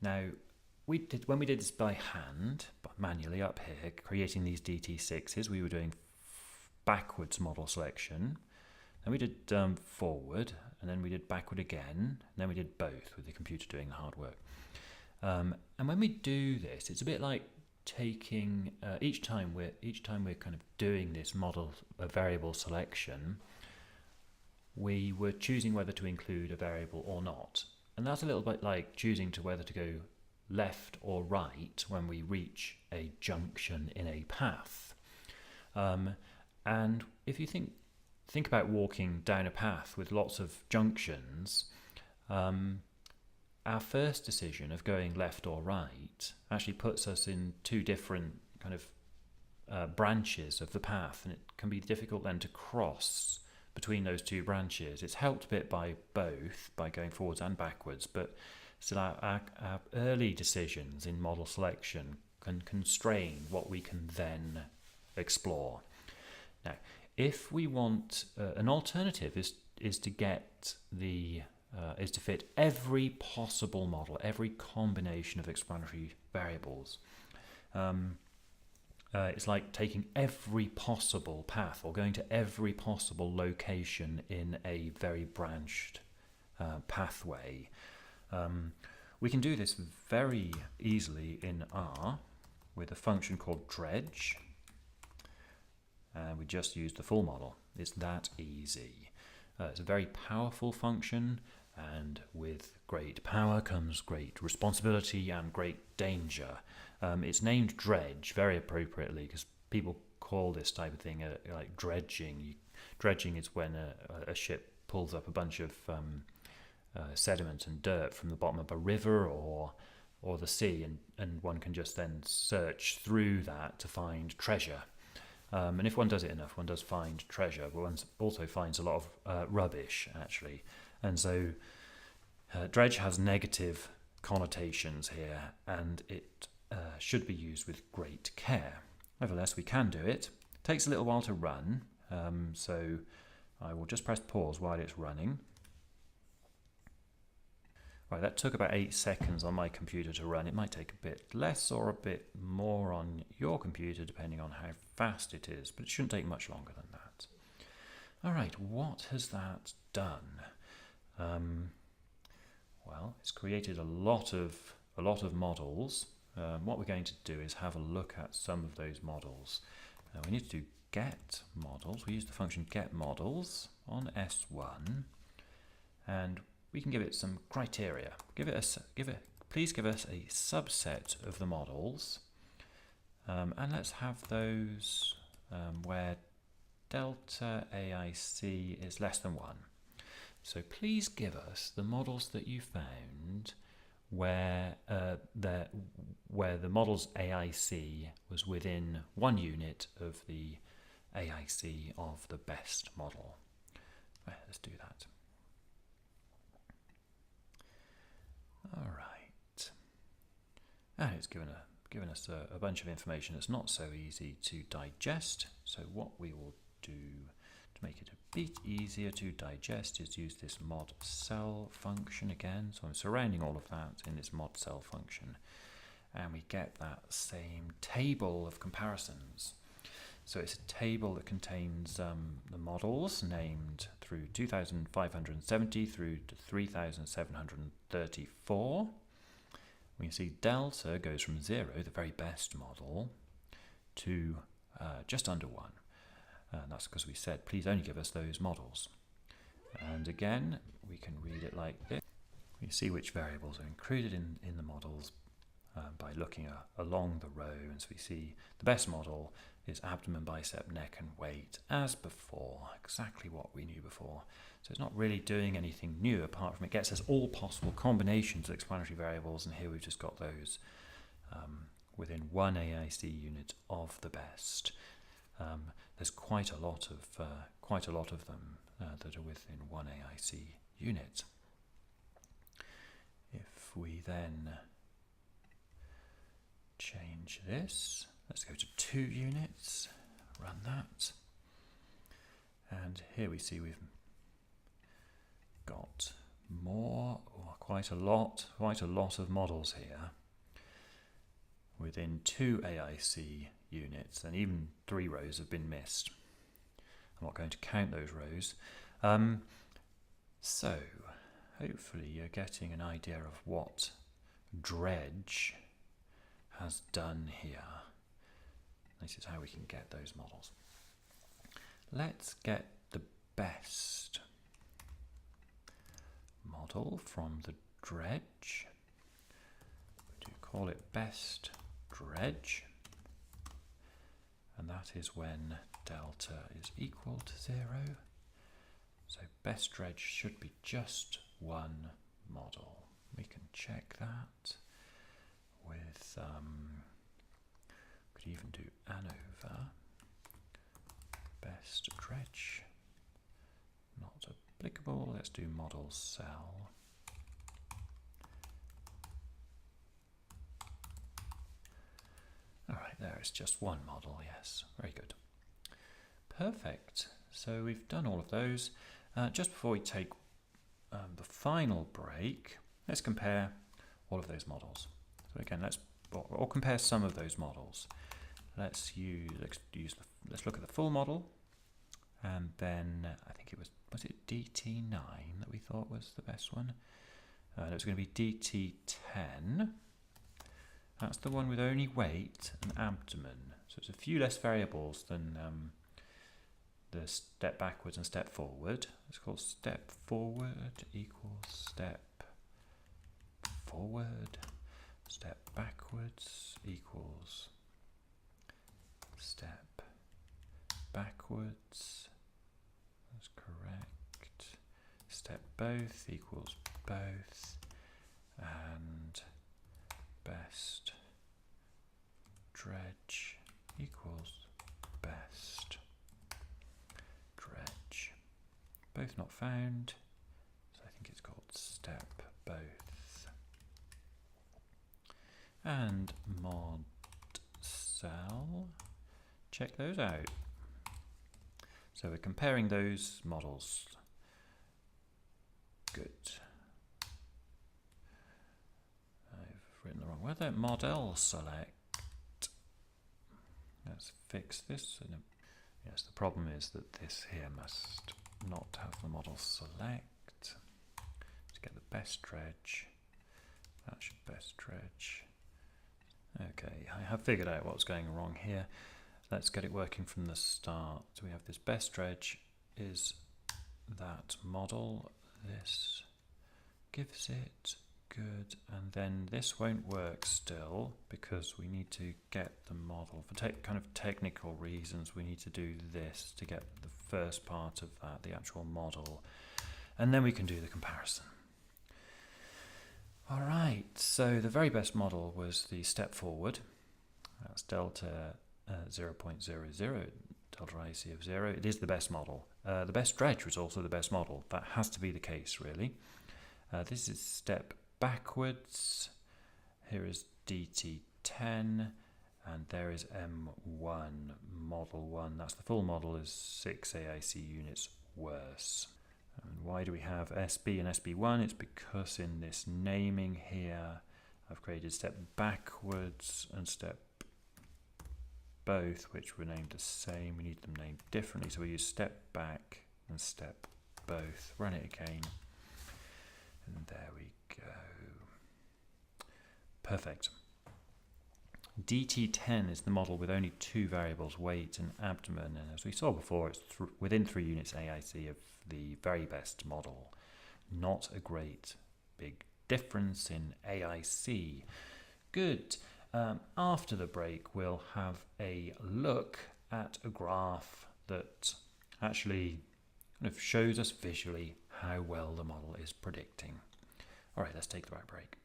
Now, when we did this by hand, manually up here, creating these DT6s, we were doing backwards model selection. Then we did forward, and then we did backward again, and then we did both with the computer doing the hard work. And when we do this, it's a bit like taking each time we're kind of doing this model variable selection, we were choosing whether to include a variable or not. And that's a little bit like choosing to whether to go left or right when we reach a junction in a path. And if you think about walking down a path with lots of junctions, our first decision of going left or right actually puts us in two different kind of branches of the path, and it can be difficult then to cross between those two branches. It's helped a bit by both, by going forwards and backwards, but still our early decisions in model selection can constrain what we can then explore. Now, if we want an alternative is to get is to fit every possible model, every combination of explanatory variables. It's like taking every possible path or going to every possible location in a very branched pathway. We can do this very easily in R with a function called dredge. And we just use the full model. It's that easy. It's a very powerful function, and with great power comes great responsibility and great danger. It's named dredge very appropriately because people call this type of thing like dredging. Dredging is when a ship pulls up a bunch of sediment and dirt from the bottom of a river or the sea, and one can just then search through that to find treasure. And if one does it enough, one does find treasure, but one also finds a lot of rubbish, actually. And so dredge has negative connotations here, and it should be used with great care. Nevertheless, we can do it. It takes a little while to run, so I will just press pause while it's running. Right, that took about 8 seconds on my computer to run. It might take a bit less or a bit more on your computer, depending on how fast it is, but it shouldn't take much longer than that. All right, what has that done? Well, it's created a lot of models. What we're going to do is have a look at some of those models. We need to do get models. We use the function get models on S1, and we can give it some criteria. Please give us a subset of the models, and let's have those where delta AIC is less than 1. So please give us the models that you found where the model's AIC was within 1 unit of the AIC of the best model. Right, let's do that. All right, and it's given us a bunch of information that's not so easy to digest. So what we will do to make it a bit easier to digest is use this mod cell function again. So I'm surrounding all of that in this mod cell function, and we get that same table of comparisons. So it's a table that contains the models named through 2570 through to 3734. We can see delta goes from 0, the very best model, to just under 1. And that's because we said, please only give us those models. And again, we can read it like this. We see which variables are included in the models by looking along the row. And so we see the best model is abdomen, bicep, neck, and weight, as before, exactly what we knew before. So it's not really doing anything new apart from it gets us all possible combinations of explanatory variables, and here we've just got those within 1 AIC unit of the best. There's quite a lot of them that are within 1 AIC unit. If we then change this, let's go to 2 units, run that, and here we see we've got quite a lot of models here within 2 AIC units, and even 3 rows have been missed. I'm not going to count those rows. So hopefully you're getting an idea of what Dredge has done here. This is how we can get those models. Let's get the best model from the Dredge. We do call it best Dredge, and that is when delta is equal to 0. So best Dredge should be just one model. We can check that with, could even do ANOVA. Best Dredge, not applicable. Let's do model cell. All right, there is just one model, yes, very good. Perfect, so we've done all of those. Just before we take the final break, let's compare all of those models. So again, let's compare some of those models. Let's look at the full model, and then I think it was it DT9 that we thought was the best one? It was going to be DT10. That's the one with only weight and abdomen. So it's a few less variables than the step backwards and step forward. It's called step forward equals step forward. Step backwards equals step backwards. That's correct. Step both equals both. And best Dredge equals best Dredge. Both not found, so I think it's called step both. And mod cell, check those out. So we're comparing those models. Good. I've written the wrong word there. Model select. Let's fix this. Yes, the problem is that this here must not have the model select. To get the best Dredge. That should best Dredge. Okay, I have figured out what's going wrong here. Let's get it working from the start. So we have this best Dredge is that model. This gives it good, and then this won't work still because we need to get the model for kind of technical reasons. We need to do this to get the first part of that, the actual model, and then we can do the comparison. All right, so the very best model was the step forward. That's delta 0.00, delta IC of 0. It is the best model. The best Dredge was also the best model. That has to be the case, really. This is step backwards. Here is DT10, and there is M1, model 1. That's the full model, is 6 AIC units worse. And why do we have SB and SB1? It's because in this naming here, I've created step backwards and step both, which were named the same. We need them named differently, so we use step back and step both. Run it again, and there we go. Perfect. DT10 is the model with only 2 variables, weight and abdomen, and as we saw before, it's within 3 units AIC of the very best model. Not a great big difference in AIC. Good. After the break, we'll have a look at a graph that actually kind of shows us visually how well the model is predicting. All right, let's take the right break.